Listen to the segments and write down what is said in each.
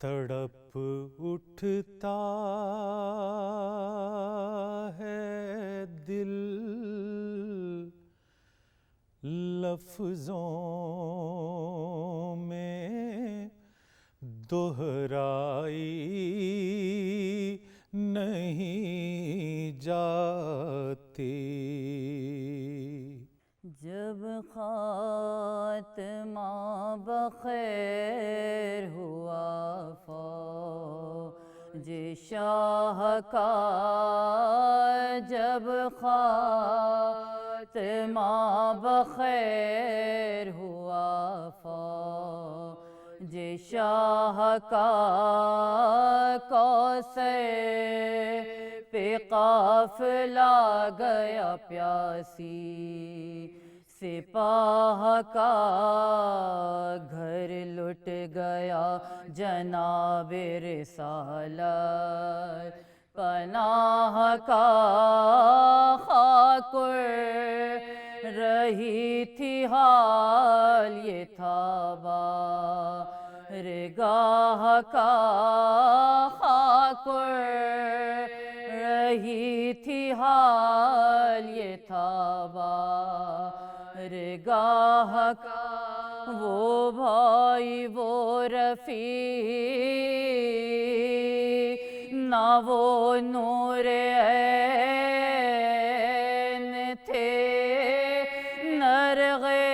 تڑپ اٹھتا ہے دل لفظوں میں دہرائی نہیں جاتی۔ جب خاتمہ بخیر ہوا فوج شاہ کا، جب خاتمہ بخیر ہوا فوج شاہ کا، کوثر پہ قافلہ گیا پیاسی سپاہ کا، گھر لٹ گیا جناب رسالت پناہ کا، خاک اڑ رہی تھی حال یہ تھا بارگاہ کا، خاک اڑ رہی تھی حال یہ تھا بارگاہ کا، وہ بھائی وہ رفیق نہ وہ نور عین تھے، نرغے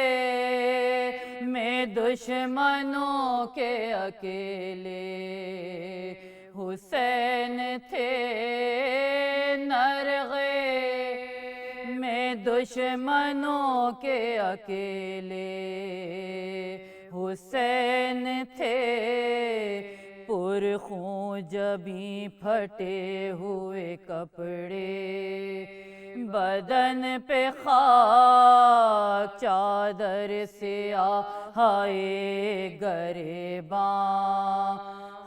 میں دشمنوں کے اکیلے حسین تھے، نرغے میں دشمنوں کے اکیلے حسین تھے، پرخون جبیں پھٹے ہوئے کپڑے بدن پہ خاک چادر سیاہ ہائے گریباں،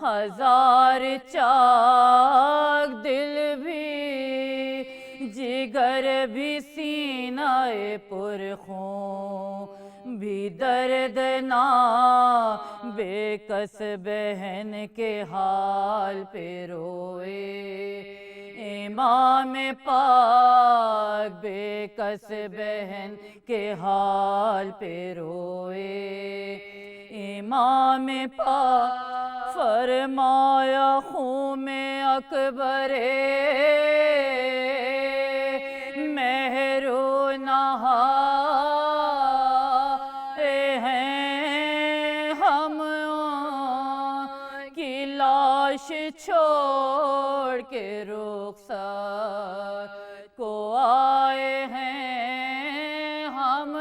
ہزار چاک دل بھی جگر بھی سینہ پرخون بھی دردناک، بے کس بہن کے حال پہ روئے امام پاک، بے کس بہن کے حال پہ روئے امام پاک، فرمایا خون میں اکبر مہرو نہائے ہیں، ہم کی لاش چھوڑ کے رخسار کو آئے ہیں، ہم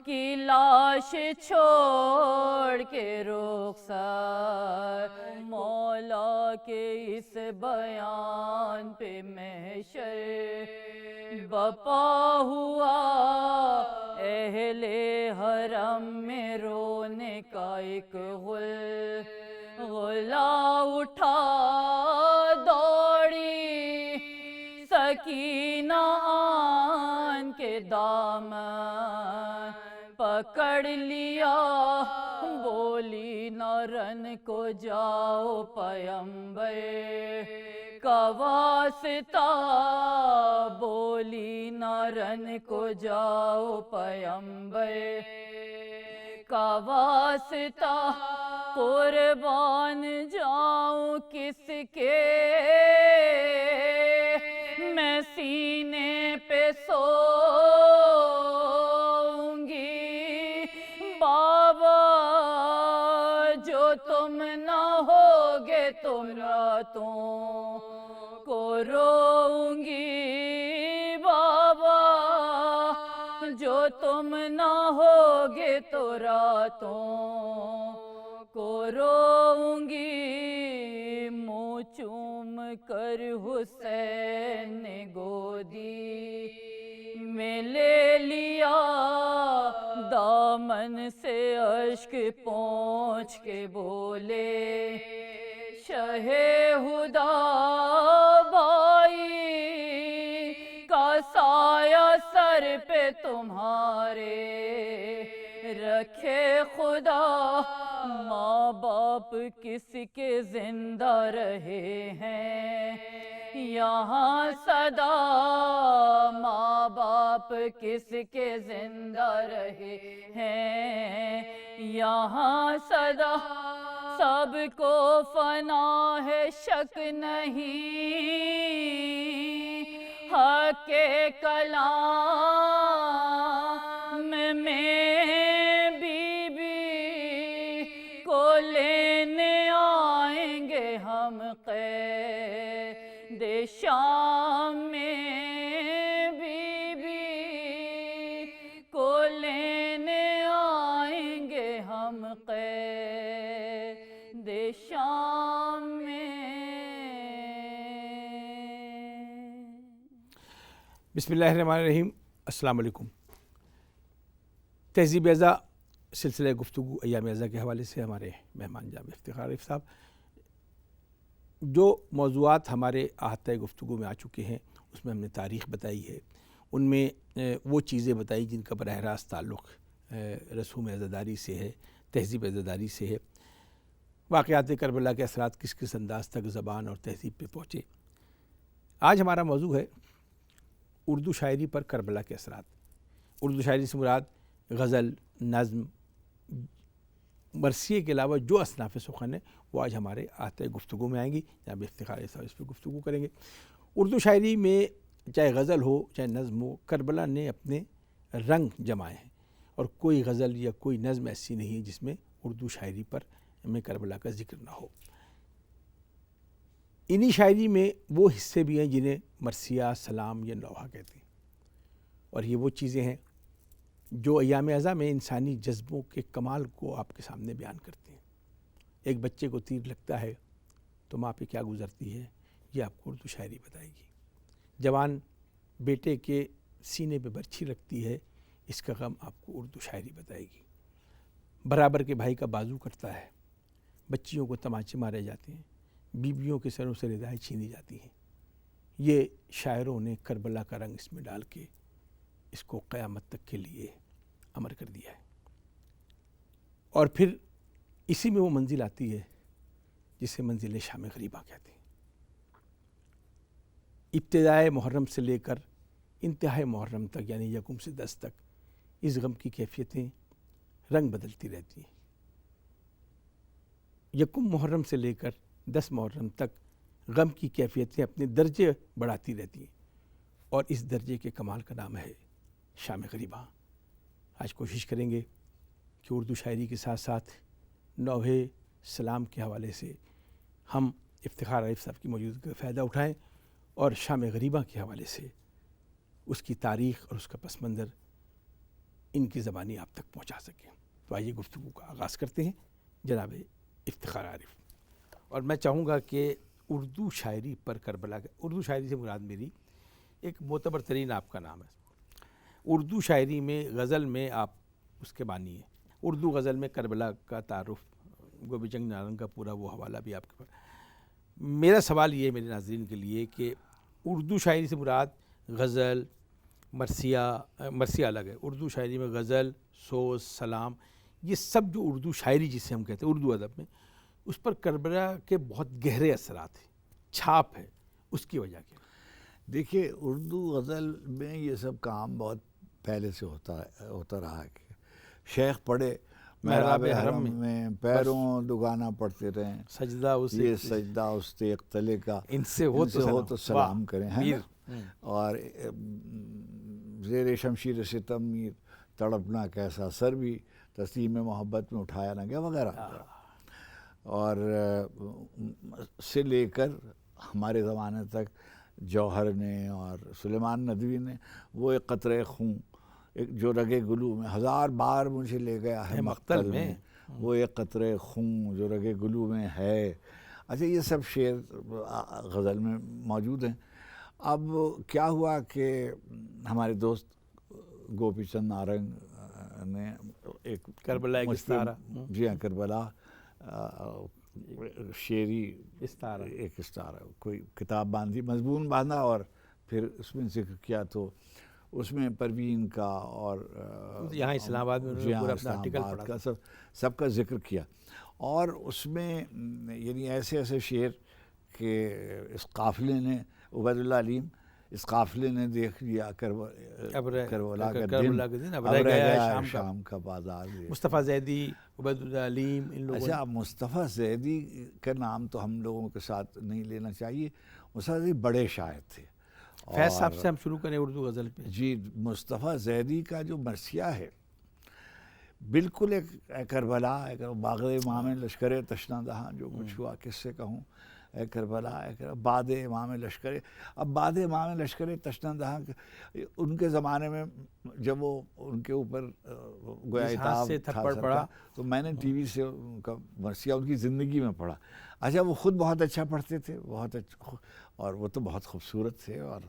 کی لاش چھوڑ کے رخسار، مولا کے اس بیان پہ محشر بپا ہوا، اہل حرم میں رونے کا ایک غلہ اٹھا، دوڑی سکینہ آن کے دامن پکڑ لیا، بولی نہ رن کو جاؤ پیمبر کا واسطہ، بولی نہ رن کو جاؤ پیمبر کا واسطہ، قربان جاؤں کس کے میں سینے پہ سوؤں گی، بابا جو تم نہ ہوگے تم راتوں کو روؤں گی، بابا جو تم نہ ہوگے تو راتوں کو روؤں گی، منہ چوم کر حسین نے گودی میں لے لیا، دامن سے اشک پونچھ کے بولے شہ ہدا، بھائی کا سایہ سر پہ تمہارے رکھے خدا، ماں باپ کس کے زندہ رہے ہیں یہاں صدا ماں باپ کس کے زندہ رہے ہیں یہاں صدا سب کو فنا ہے شک نہیں حق کلام میں بی بی کو لینے آئیں گے ہم قید شام میں بی بی کو لینے آئیں گے ہم قید شام میں۔ بسم اللہ الرحمن الرحیم۔ السلام علیکم۔ تہذیب ازاں سلسلہ گفتگو ایام ازاں کے حوالے سے ہمارے مہمان جناب افتخار عارف صاحب جو موضوعات ہمارے احاطۂ گفتگو میں آ چکے ہیں اس میں ہم نے تاریخ بتائی ہے، ان میں وہ چیزیں بتائی جن کا براہ راست تعلق رسوم عزاداری سے ہے، تہذیب عزاداری سے ہے، واقعات کربلا کے اثرات کس کس انداز تک زبان اور تہذیب پہ پہنچے۔ آج ہمارا موضوع ہے اردو شاعری پر کربلا کے اثرات۔ اردو شاعری سے مراد غزل، نظم، مرثیے کے علاوہ جو اصناف سخن ہیں وہ آج ہمارے احاطۂ گفتگو میں آئیں گی، جناب افتخار صاحب اس پہ گفتگو کریں گے۔ اردو شاعری میں چاہے غزل ہو چاہے نظم ہو، کربلا نے اپنے رنگ جمائے ہیں، اور کوئی غزل یا کوئی نظم ایسی نہیں ہے جس میں اردو شاعری پر میں کربلا کا ذکر نہ ہو۔ انہی شاعری میں وہ حصے بھی ہیں جنہیں مرثیہ، سلام یا نوحہ کہتے ہیں، اور یہ وہ چیزیں ہیں جو ایام ازاں میں انسانی جذبوں کے کمال کو آپ کے سامنے بیان کرتے ہیں۔ ایک بچے کو تیر لگتا ہے تو ماں پہ کیا گزرتی ہے یہ آپ کو اردو شاعری بتائے گی۔ جوان بیٹے کے سینے پہ برچھی رکھتی ہے، اس کا غم آپ کو اردو شاعری بتائے گی۔ برابر کے بھائی کا بازو کٹتا ہے، بچیوں کو تماچے مارے جاتے ہیں، بیویوں کے سروں سے ردائیں چھینی جاتی ہیں، یہ شاعروں نے کربلا کا رنگ اس میں ڈال کے اس کو قیامت تک کے لیے امر کر دیا ہے۔ اور پھر اسی میں وہ منزل آتی ہے جسے منزل شام غریبہ کہتے ہیں۔ ابتدائے محرم سے لے کر انتہائی محرم تک یعنی یکم سے 10 تک اس غم کی کیفیتیں رنگ بدلتی رہتی ہیں۔ یکم محرم سے لے کر 10 محرم تک غم کی کیفیتیں اپنے درجے بڑھاتی رہتی ہیں، اور اس درجے کے کمال کا نام ہے شام غریبہ۔ آج کوشش کریں گے کہ اردو شاعری کے ساتھ ساتھ نوحے، سلام کے حوالے سے ہم افتخار عارف صاحب کی موجودگی کا فائدہ اٹھائیں، اور شام غریبہ کے حوالے سے اس کی تاریخ اور اس کا پس منظر ان کی زبانی آپ تک پہنچا سکیں۔ تو آئیے گفتگو کا آغاز کرتے ہیں جناب افتخار عارف۔ اور میں چاہوں گا کہ اردو شاعری پر کربلا کا، اردو شاعری سے مراد میری ایک معتبر ترین آپ کا نام ہے۔ اردو شاعری میں غزل میں آپ اس کے بانی ہیں، اردو غزل میں کربلا کا تعارف، گوبی چنگ نارنگ کا پورا وہ حوالہ بھی آپ کے پاس۔ میرا سوال یہ ہے میرے ناظرین کے لیے کہ اردو شاعری سے مراد غزل، مرثیہ الگ ہے، اردو شاعری میں غزل، سوز، سلام، یہ سب جو اردو شاعری جسے ہم کہتے ہیں اردو ادب میں، اس پر کربلا کے بہت گہرے اثرات ہیں، چھاپ ہے، اس کی وجہ کیا؟ دیکھیے اردو غزل میں یہ سب کام بہت پہلے سے ہوتا رہا ہے کہ شیخ پڑھے محراب حرم میں پیروں دگانا پڑھتے رہیں، سجدہ اسے یہ سجدہ اس طیق تلے کا ان سے ہو تو سلام کریں، ہے نا؟ اور زیر شمشیر ستم میر تڑپنا کیسا، سر بھی تسلیم محبت میں اٹھایا نہ گیا، وغیرہ اور سے لے کر ہمارے زمانے تک جوہر نے اور سلیمان ندوی نے وہ ایک قطرے خون، ایک جو رگے گلو میں 1000 بار مجھے لے گیا ہے مقتل میں، وہ ایک قطرے خون جو رگے گلو میں ہے۔ اچھا یہ سب شعر غزل میں موجود ہیں۔ اب کیا ہوا کہ ہمارے دوست گوپی چند نارنگ نے ایک کربلا ایک استعارہ، جی ہاں کربلا شعری استعارہ، ایک استعارہ، کوئی کتاب باندھی، مضمون باندھا اور پھر اس میں ذکر کیا، تو اس میں پروین کا اور یہاں اسلام آباد میں جی ہاں پورا اپنا اسلام آرٹیکل آباد پڑھا کا سب کا ذکر کیا، اور اس میں یعنی ایسے ایسے شعر کہ اس قافلے نے عبید اللہ علیم اس قافلے نے دیکھ لیا کربلا کا دن، اب رہ گیا شام کا بازار۔ مصطفیٰ زیدی، عبید اللہ علیم، ان لوگوں اچھا مصطفیٰ زیدی کا نام تو ہم لوگوں کے ساتھ نہیں لینا چاہیے، مصطفیٰ زیدی بڑے شاعر تھے۔ فیض صاحب سے ہم شروع کریں اردو غزل پہ۔ جی مصطفیٰ زیدی کا جو مرثیہ ہے بالکل ایک کربلا، ایک باغ امام لشکر تشنہ دہاں جو کچھ ہوا کس سے کہوں، اے کربلا باد امام لشکر۔ اب باد امام لشکر تشنہ دہاں ان کے زمانے میں جب وہ ان کے اوپر گویا اتاب تھپڑ پڑا تو میں نے ٹی وی سے ان کا مرثیہ ان کی زندگی میں پڑھا۔ اچھا وہ خود بہت اچھا پڑھتے تھے، بہت اچھا، اور وہ تو بہت خوبصورت تھے اور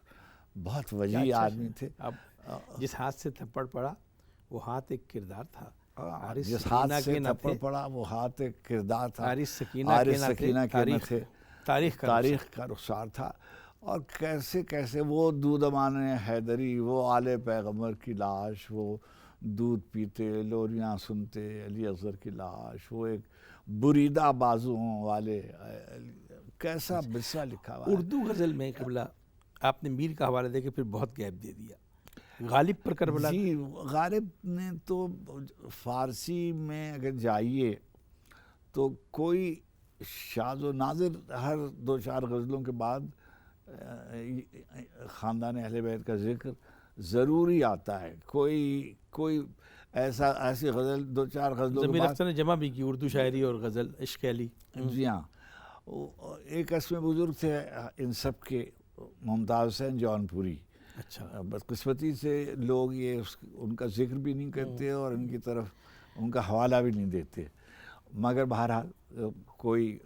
بہت وجیح آدمی تھے۔ اب جس ہاتھ سے تھپڑ پڑا وہ ہاتھ ایک کردار تھا، جس ہاتھ سے تھپڑ پڑا وہ ہاتھ ایک کردار تھا، حارث سکینہ کے نہ تھے، تاریخ کا رخسار تھا۔ اور کیسے کیسے وہ دودمان حیدری، وہ آل پیغمبر کی لاش، وہ دودھ پیتے لوریاں سنتے علی اصغر کی لاش، وہ ایک بریدہ بازوؤں والے، کیسا بسا لکھا ہوا ہے۔ اردو غزل میں قبلہ آپ نے میر کا حوالہ دے کے پھر بہت گیپ دے دیا، غالب پر کربلا۔ جی غالب نے تو فارسی میں اگر جائیے تو کوئی شاذ و نادر ہر دو چار غزلوں کے بعد خاندان اہل بیت کا ذکر ضروری آتا ہے۔ کوئی ایسی غزل دو چار غزلوں کے ضمیر بعد اختر نے جمع بھی کی اردو شاعری اور غزل، عشق علی۔ جی ہاں، ایک اسم بزرگ تھے ان سب کے، ممتاز حسین جون پوری۔ اچھا، بدقسمتی سے لوگ یہ ان کا ذکر بھی نہیں کرتے اور ان کی طرف ان کا حوالہ بھی نہیں دیتے، مگر بہرحال کوئی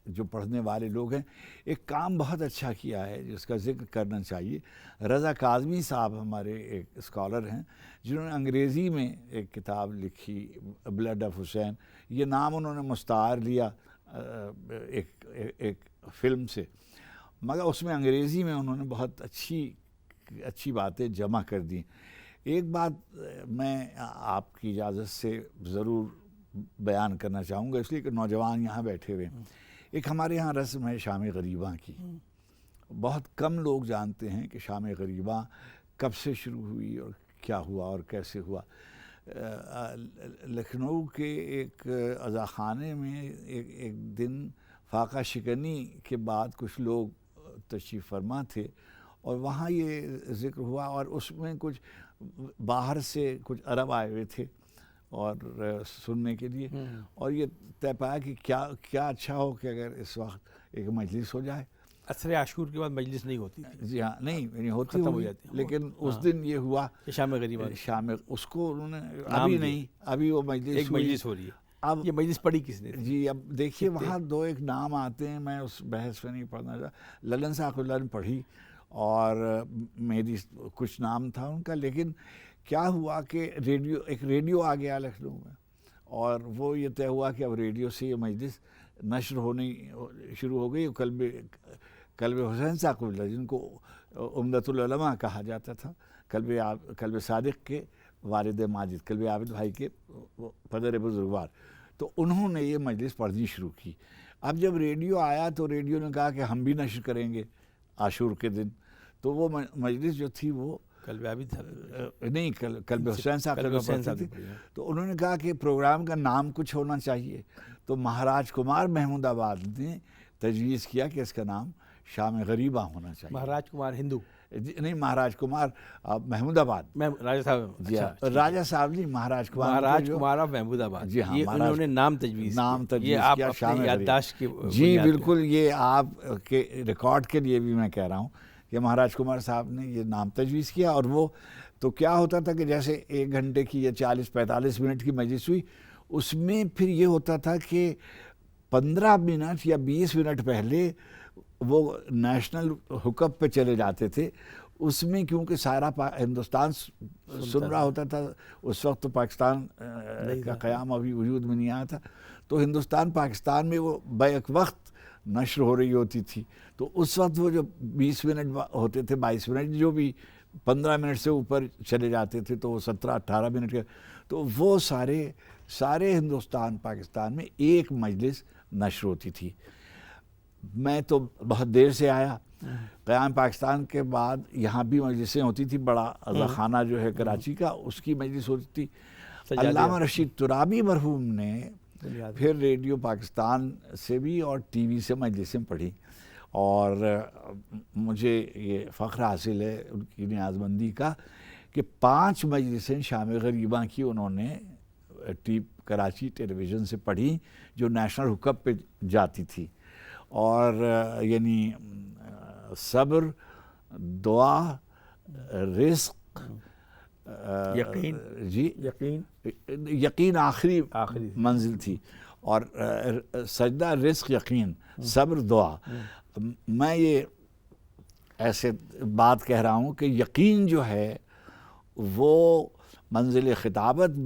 جو پڑھنے والے لوگ ہیں ایک کام بہت اچھا کیا ہے جس کا ذکر کرنا چاہیے۔ رضا کاظمی صاحب ہمارے ایک اسکالر ہیں جنہوں نے انگریزی میں ایک کتاب لکھی بلڈ آف حسین، یہ نام انہوں نے مستعار لیا ایک فلم سے، مگر اس میں انگریزی میں انہوں نے بہت اچھی باتیں جمع کر دیں۔ ایک بات میں آپ کی اجازت سے ضرور بیان کرنا چاہوں گا، اس لیے کہ نوجوان یہاں بیٹھے ہوئے ہیں۔ ایک ہمارے یہاں رسم ہے شام غریباں کی، بہت کم لوگ جانتے ہیں کہ شام غریباں کب سے شروع ہوئی اور کیا ہوا اور کیسے ہوا۔ لکھنؤ کے ایک عزاخانے میں ایک دن فاقہ شکنی کے بعد کچھ لوگ تشریف فرما تھے اور وہاں یہ ذکر ہوا، اور اس میں کچھ باہر سے کچھ عرب آئے ہوئے تھے اور سننے کے لیے، اور یہ طے پایا کہ کیا اچھا ہو کہ اگر اس وقت ایک مجلس ہو جائے۔ عصر عاشور کے بعد مجلس نہیں ہوتی تھی، جی ہاں، نہیں ہوتی ختم ہو ہوئی، جاتی، لیکن اس دن یہ ہوا شام غریباں شام، اس کو انہوں نے ابھی نہیں، ابھی وہ ایک مجلس ہو رہی ہے۔ اب یہ مجلس پڑھی کس نے؟ جی اب دیکھیے وہاں دو ایک نام آتے ہیں، میں اس بحث میں نہیں پڑھنا چاہتا۔ للن ثاقب اللہ نے پڑھی اور میری کچھ نام تھا ان کا، لیکن کیا ہوا کہ ایک ریڈیو آ گیا لکھنؤ میں، اور وہ یہ طے ہوا کہ اب ریڈیو سے یہ مجلس نشر ہونی شروع ہو گئی۔ قلب حسین ثاقب اللہ جن کو عمدۃ العلماء کہا جاتا تھا، قلب صادق کے والد ماجد، قلب عابد بھائی کے پدر بزرگوار، تو انہوں نے یہ مجلس پڑھنی شروع کی۔ اب جب ریڈیو آیا تو ریڈیو نے کہا کہ ہم بھی نشر کریں گے عاشور کے دن، تو وہ مجلس جو تھی وہ قلب عابد نہیں، قلب حسین صاحب تھی، تو انہوں نے کہا کہ پروگرام کا نام کچھ ہونا چاہیے، تو مہاراج کمار محمود آباد نے تجویز کیا کہ اس کا نام شام غریباں ہونا چاہیے۔ مہاراج کمار ہندو نہیں، مہاراج کمار محمود آباد، راجہ صاحب، جی راجہ صاحب نہیں، مہاراج کمار آف محمود آباد، جی ہاں، انہوں نے نام تجویز کیا شام یادداشت کی۔ جی بالکل، یہ آپ کے ریکارڈ کے لیے بھی میں کہہ رہا ہوں کہ مہاراج کمار صاحب نے یہ نام تجویز کیا، اور وہ تو کیا ہوتا تھا کہ جیسے 1 گھنٹے کی یا 40-45 منٹ کی مجلس ہوئی، اس میں پھر یہ ہوتا تھا کہ 15 منٹ یا 20 منٹ پہلے وہ نیشنل حکم پہ چلے جاتے تھے۔ اس میں کیونکہ سارا ہندوستان سن رہا ہوتا تھا، اس وقت تو پاکستان کا قیام ابھی وجود میں نہیں آیا تھا، تو ہندوستان پاکستان میں وہ بیک وقت نشر ہو رہی ہوتی تھی، تو اس وقت وہ جو 20 منٹ ہوتے تھے، 22 منٹ جو بھی 15 منٹ سے اوپر چلے جاتے تھے تو وہ 17-18 منٹ کے، تو وہ سارے ہندوستان پاکستان میں ایک مجلس نشر ہوتی تھی. میں تو بہت دیر سے آیا. قیام پاکستان کے بعد یہاں بھی مجلسیں ہوتی تھی. بڑا عزا خانہ جو ہے کراچی کا، اس کی مجلس ہوتی تھی. علامہ رشید ترابی مرحوم نے پھر ریڈیو پاکستان سے بھی اور ٹی وی سے مجلسیں پڑھی، اور مجھے یہ فخر حاصل ہے ان کی نیازمندی کا کہ 5 مجلسیں شام غریباں کی انہوں نے کراچی ٹیلی ویژن سے پڑھی جو نیشنل حکم پہ جاتی تھی. اور یعنی صبر، دعا، رزق، یقین، جی یقین آخری منزل تھی، اور سجدہ، رزق، یقین، صبر، دعا. میں یہ ایسے بات کہہ رہا ہوں کہ یقین جو ہے وہ منزل خطابت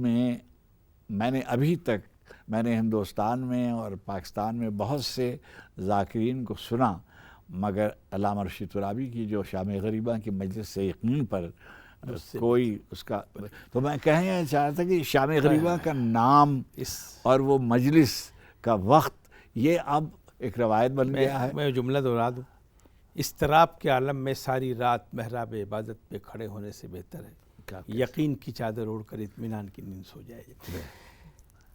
میں نے ابھی تک میں نے ہندوستان میں اور پاکستان میں بہت سے ذاکرین کو سنا، مگر علامہ رشید ترابی کی جو شام غریبہ کی مجلس سے یقین پر کوئی اس کا، تو میں کہنا چاہ رہا تھا کہ شام غریبہ کا نام اور وہ مجلس کا وقت یہ اب ایک روایت بن گیا ہے. میں جملہ دہرا دوں، اضطراب کے عالم میں ساری رات محراب عبادت پہ کھڑے ہونے سے بہتر ہے یقین کی چادر اوڑھ کر اطمینان کی نیند سو جائے.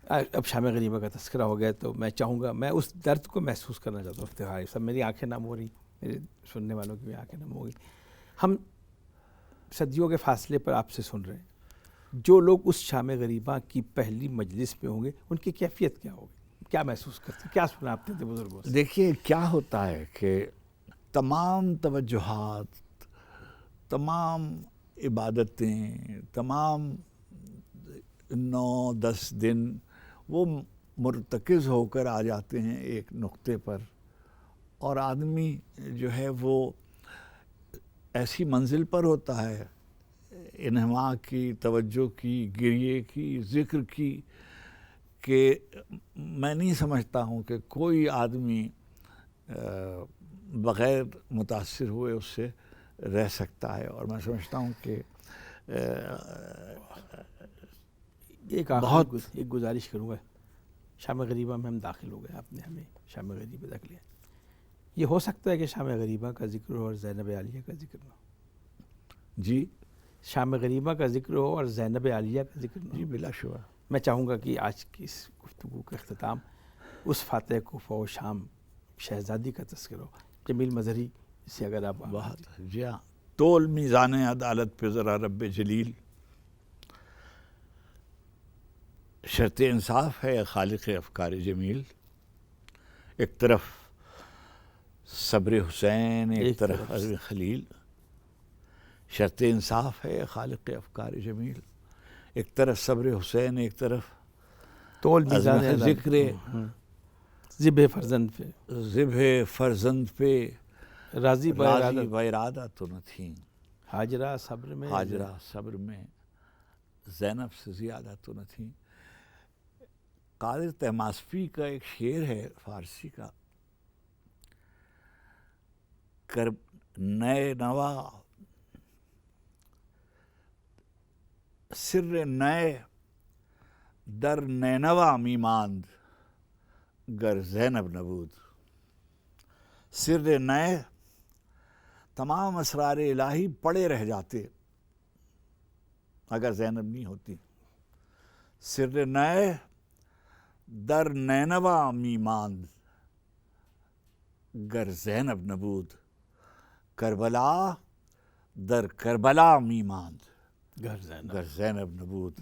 اب شام غریبہ کا تذکرہ ہو گیا تو میں چاہوں گا، میں اس درد کو محسوس کرنا چاہتا ہوں. افتخار صاحب، میری آنکھیں نم ہو رہی، میرے سننے والوں کی بھی آنکھیں نم ہو گئی. ہم صدیوں کے فاصلے پر آپ سے سن رہے ہیں. جو لوگ اس شام غریبہ کی پہلی مجلس میں ہوں گے ان کی کیفیت کیا ہوگی؟ کیا محسوس کرتے ہیں؟ کیا سناتے تھے بزرگوں سے؟ دیکھیے کیا ہوتا ہے کہ تمام توجہات، تمام عبادتیں، تمام 9-10 دن وہ مرتکز ہو کر آ جاتے ہیں ایک نقطے پر، اور آدمی جو ہے وہ ایسی منزل پر ہوتا ہے انہماک کی، توجہ کی، گریے کی، ذکر کی، کہ میں نہیں سمجھتا ہوں کہ کوئی آدمی بغیر متاثر ہوئے اس سے رہ سکتا ہے. اور میں سمجھتا ہوں کہ ایک گزارش کروں گا. شام غریبہ میں ہم داخل ہو گئے، آپ نے ہمیں شام غریبہ تک لیا. یہ ہو سکتا ہے کہ شام غریبہ کا ذکر ہو اور زینب عالیہ کا ذکر نہ ہو؟ جی، شام غریبہ کا ذکر ہو اور زینب عالیہ کا ذکر نہ ہو؟ جی بلا شبہ. میں چاہوں گا کہ آج کی اس گفتگو کا اختتام اس فاتح کوفہ و شام شہزادی کا تذکر ہو. جمیل مظہری سے اگر آپ بہت جی ہاں. تول میزان عدالت پہ ذرا رب جلیل، شرط انصاف ہے خالق افکار جمیل. ایک طرف صبر حسین، ایک طرف عزم خلیل. شرط انصاف ہے خالق افکار جمیل. ایک طرف صبر حسین، ایک طرف تول میزان ذکر ذبح فرزند پہ، ذبح فرزند پہ راضی بارادہ تو نہ تھیں. ہاجرہ صبر میں، ہاجرہ صبر میں زینب سے زیادہ تو نہ تھیں. قادر طہماسپی کا ایک شعر ہے فارسی کا، نئے نوا سر نئے در نینوا می ماند گر زینب نبود. سر نئے، تمام اسرار الہی پڑے رہ جاتے اگر زینب نہیں ہوتی. سر نئے در نینوا می ماند گر زینب نبود. کربلا در کربلا می ماند گر زینب نبود.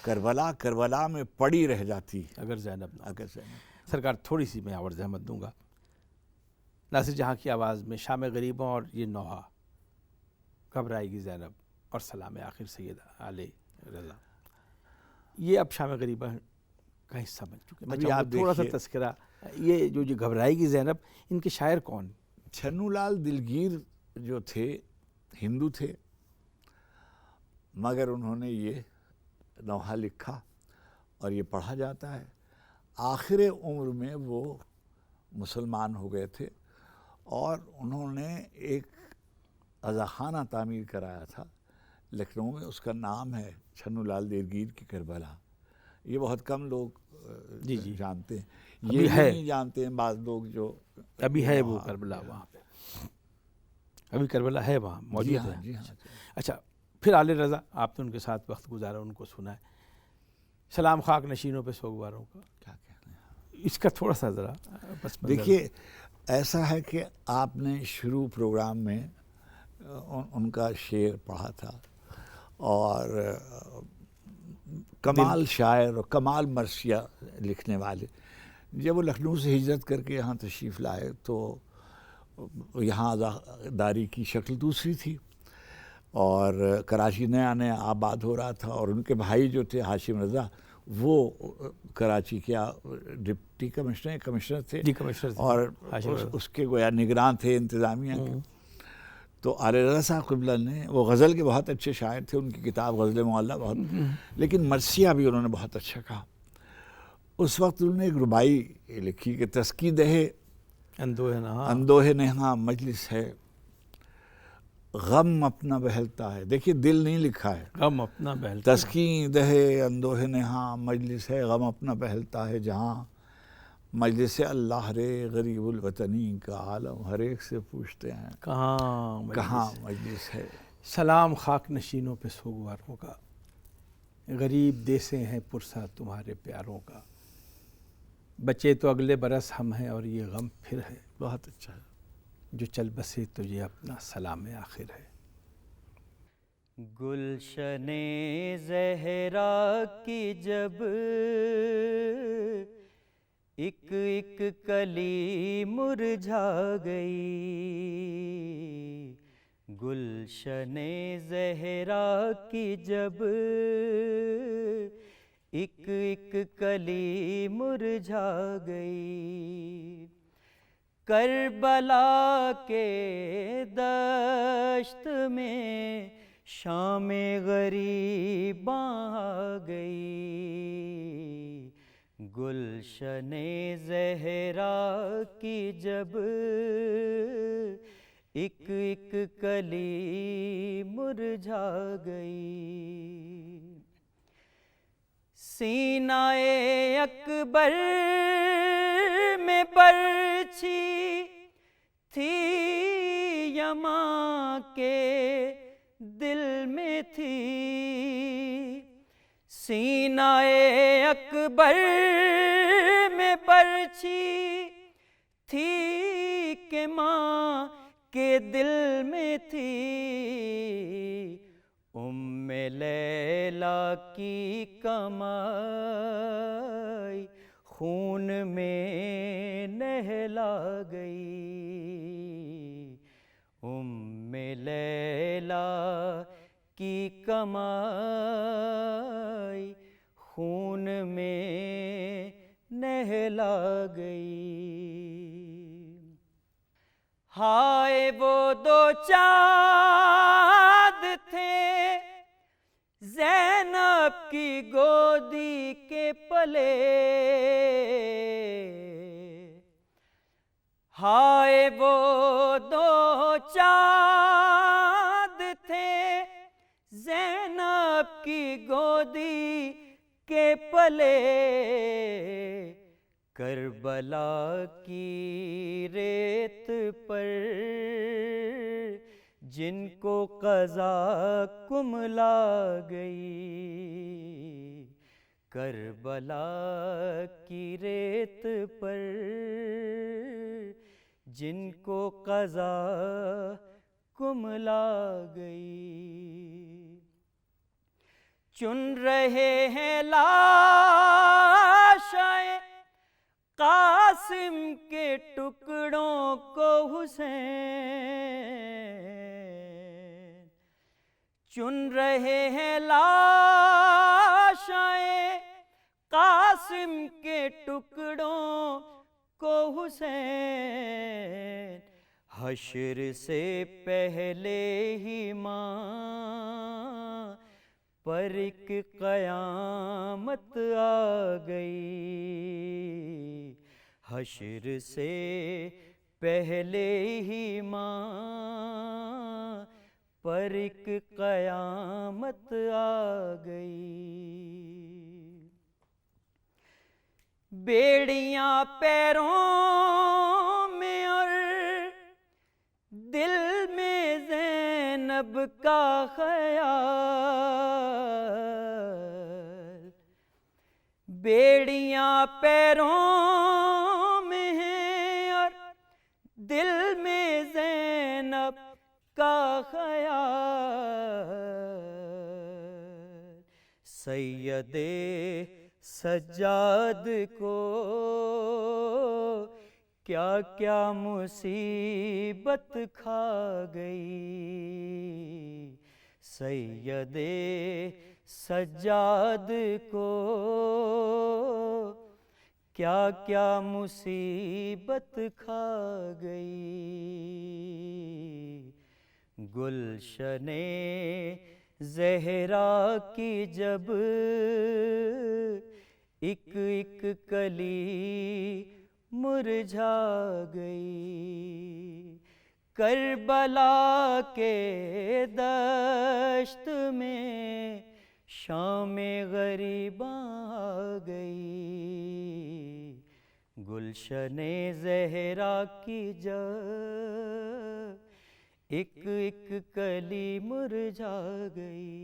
کربلا میں پڑی رہ جاتی اگر زینب نہ. اگر زینب. سرکار تھوڑی سی میں عرض احمد دوں گا. ناصر جہاں کی آواز میں شام غریبہ اور یہ نوحہ، گھبرائے گی زینب اور سلام آخر سید علیہ رضا، یہ اب شام غریبہ کا حصہ بن چکے. میں چاہوں گا تھوڑا سا تذکرہ، یہ جو گھبرائے گی زینب، ان کے شاعر کون؟ چھنو لال دلگیر جو تھے ہندو تھے، مگر انہوں نے یہ نوحہ لکھا اور یہ پڑھا جاتا ہے. آخر عمر میں وہ مسلمان ہو گئے تھے اور انہوں نے ایک عزاخانہ تعمیر کرایا تھا لکھنؤ میں، اس کا نام ہے چھنو لال دیوگیر کی کربلا. یہ بہت کم لوگ جانتے ہیں، یہ بھی نہیں جانتے ہیں بعض لوگ جو ابھی ہے وہ کربلا وہاں پہ، ابھی کربلا ہے وہاں موجود ہے. جی ہاں. اچھا پھر آل رضا آپ نے ان کے ساتھ وقت گزارا، ان کو سنا ہے. سلام خاک نشینوں پہ سوگواروں کا کیا کہنا ہے اس کا تھوڑا سا ذرا بس دیکھیے. ایسا ہے کہ آپ نے شروع پروگرام میں ان کا شعر پڑھا تھا، اور کمال شاعر اور کمال مرثیہ لکھنے والے. جب وہ لکھنؤ سے ہجرت کر کے یہاں تشریف لائے تو یہاں عزاداری کی شکل دوسری تھی، اور کراچی نیا نیا آباد ہو رہا تھا. اور ان کے بھائی جو تھے ہاشم رضا، وہ کراچی کیا ڈپٹی کمشنر تھے، اور اس کے گویا نگراں تھے انتظامیہ کے. تو آل رضا صاحب قبلہ نے، وہ غزل کے بہت اچھے شاعر تھے، ان کی کتاب غزل معلیٰ بہت، لیکن مرثیہ بھی انہوں نے بہت اچھا کہا. اس وقت انہوں نے ایک ربائی لکھی کہ تسکی دہے اندوہ نہاں مجلس ہے، غم اپنا بہلتا ہے. دیکھیے دل نہیں لکھا ہے، غم اپنا بہلتا. تسکی دہے اندوہ نہاں مجلس ہے، غم اپنا بہلتا ہے جہاں، مجلس اللہ رے غریب الوطنی کا عالم ہر ایک سے پوچھتے ہیں کہاں مجلس ہے. سلام خاک نشینوں پہ سوگواروں کا، غریب دیسے ہیں پرسا تمہارے پیاروں کا، بچے تو اگلے برس ہم ہیں اور یہ غم پھر ہے. بہت اچھا ہے. جو چل بسے تو یہ اپنا سلام آخر ہے. گلشن زہرا کی جب ایک ایک کلی مرجھا گئی، گلشن زہرا کی جب ایک ایک کلی مرجھا گئی، کربلا کے دشت میں شام غریباں آ گئی، گلشن زہرا کی جب ایک ایک کلی مرجھا گئی. سینہ اکبر میں برچھی تھی، یماں کے دل میں تھی، سینہ اکبر میں برچھی تھی کہ ماں کے دل میں تھی، ام لیلا کی کمائی خون میں نہلا گئی، ام لیلا کی کمائی خون میں نہلا گئی. ہائے وہ دو چاند تھے زینب کی گودی کے پلے، ہائے وہ دو چاند تھے زینب کی گودی کے پلے، کربلا کی ریت پر جن کو قضا کملا گئی، کربلا کی ریت پر جن کو قضا کملا گئی، چن رہے ہیں لاشیں قاسم کے ٹکڑوں کو حسین، چن رہے ہیں لاشیں قاسم کے ٹکڑوں کو حسین، حشر سے پہلے ہی ماں پر ایک قیامت آ گئی، حشر سے پہلے ہی ماں پر ایک قیامت آ گئی، بیڑیاں پیروں میں اور دل میں زینب کا خیال، بیڑیاں پیروں میں ہیں اور دل میں زینب کا خیال، سید سجاد کو کیا کیا مصیبت کھا گئی، سید سجاد کو کیا کیا مصیبت کھا گئی، گلشن زہرا کی جب ایک ایک کلی مرجھا گئی، کربلا کے دشت میں شام غریباں آ گئی، گلشن زہرا کی جب ایک ایک کلی مرجھا گئی،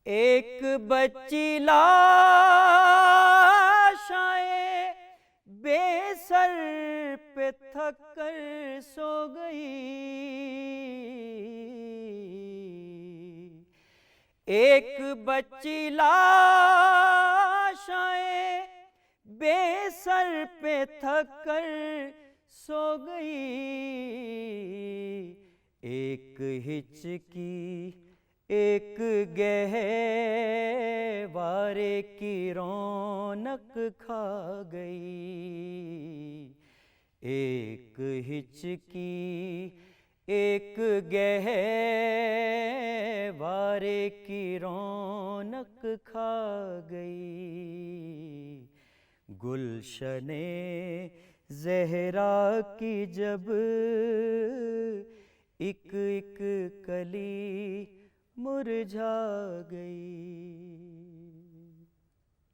ایک بچی لاش آئے بے سر پہ تھک کر سو گئی، ایک بچی لاش آئے بے سر پہ تھک کر سو گئی، ایک ہچکی ایک گہوارے کی رونق کھا گئی، ایک ہچکی ایک گہوارے کی رونق کھا گئی، گلشن زہرا کی جب ایک ایک کلی مرجھا گئی۔